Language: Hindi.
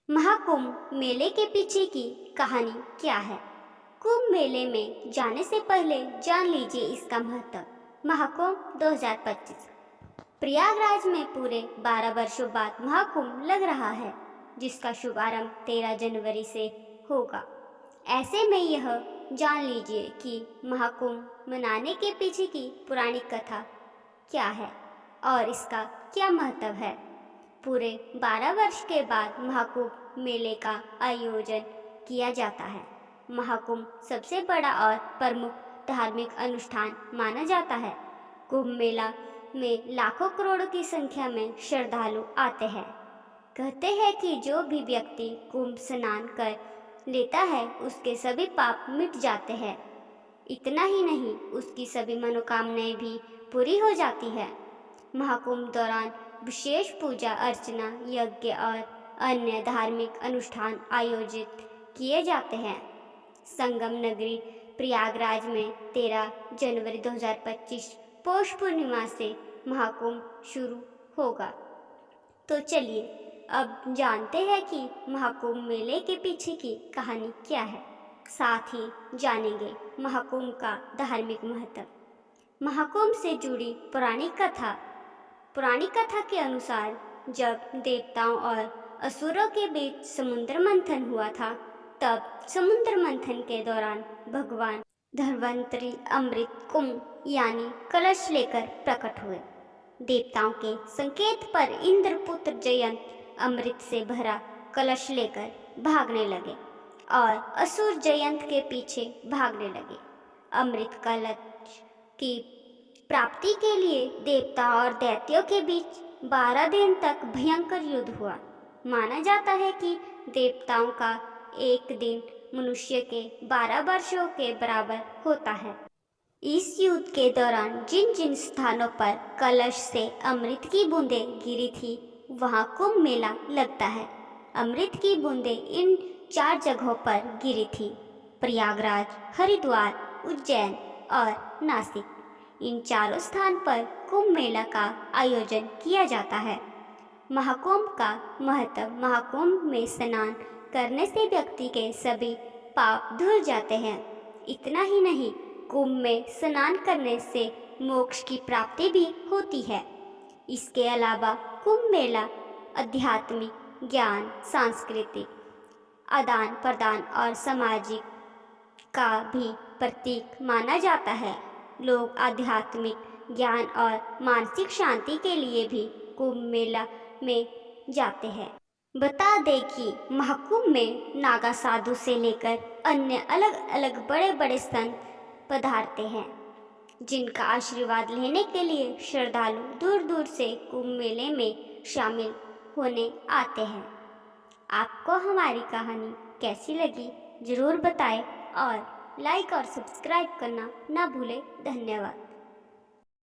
महाकुंभ मेले के पीछे की कहानी क्या है? कुंभ मेले में जाने से पहले जान लीजिए इसका महत्व। महाकुंभ 2025 प्रयागराज में पूरे 12 वर्षों बाद महाकुंभ लग रहा है, जिसका शुभारंभ 13 जनवरी से होगा। ऐसे में यह जान लीजिए कि महाकुंभ मनाने के पीछे की पुरानी कथा क्या है और इसका क्या महत्व है। पूरे 12 वर्ष के बाद महाकुंभ मेले का आयोजन किया जाता है। महाकुंभ सबसे बड़ा और प्रमुख धार्मिक अनुष्ठान माना जाता है। कुंभ मेला में लाखों करोड़ों की संख्या में श्रद्धालु आते हैं। कहते हैं कि जो भी व्यक्ति कुंभ स्नान कर लेता है उसके सभी पाप मिट जाते हैं। इतना ही नहीं, उसकी सभी मनोकामनाएं भी पूरी हो जाती है। महाकुंभ दौरान विशेष पूजा अर्चना, यज्ञ और अन्य धार्मिक अनुष्ठान आयोजित किए जाते हैं। संगम नगरी प्रयागराज में 13 जनवरी 2025 पौष पूर्णिमा से महाकुंभ शुरू होगा। तो चलिए अब जानते हैं कि महाकुंभ मेले के पीछे की कहानी क्या है। साथ ही जानेंगे महाकुंभ का धार्मिक महत्व। महाकुंभ से जुड़ी पुरानी कथा के अनुसार जब देवताओं और असुरों के बीच समुद्र मंथन हुआ था, तब समुद्र मंथन के दौरान भगवान धन्वंतरी अमृत कुंभ यानी कलश लेकर प्रकट हुए। देवताओं के संकेत पर इंद्रपुत्र जयंत अमृत से भरा कलश लेकर भागने लगे और असुर जयंत के पीछे भागने लगे। अमृत कलश की प्राप्ति के लिए देवता और दैत्यों के बीच 12 दिन तक भयंकर युद्ध हुआ। माना जाता है कि देवताओं का एक दिन मनुष्य के 12 वर्षों के बराबर होता है। इस युद्ध के दौरान जिन जिन स्थानों पर कलश से अमृत की बूंदें गिरी थी, वहां कुंभ मेला लगता है। अमृत की बूंदें इन 4 जगहों पर गिरी थी: प्रयागराज, हरिद्वार, उज्जैन और नासिक। इन चारों स्थान पर कुंभ मेला का आयोजन किया जाता है। महाकुंभ का महत्व: महाकुंभ में स्नान करने से व्यक्ति के सभी पाप धुल जाते हैं। इतना ही नहीं, कुंभ में स्नान करने से मोक्ष की प्राप्ति भी होती है। इसके अलावा कुंभ मेला आध्यात्मिक ज्ञान, सांस्कृतिक आदान प्रदान और सामाजिक का भी प्रतीक माना जाता है। लोग आध्यात्मिक ज्ञान और मानसिक शांति के लिए भी कुंभ मेला में जाते हैं। बता दें कि महाकुंभ में नागा साधु से लेकर अन्य अलग अलग बड़े बड़े संत पधारते हैं, जिनका आशीर्वाद लेने के लिए श्रद्धालु दूर दूर से कुंभ मेले में शामिल होने आते हैं। आपको हमारी कहानी कैसी लगी जरूर बताएं और लाइक और सब्सक्राइब करना ना भूलें। धन्यवाद।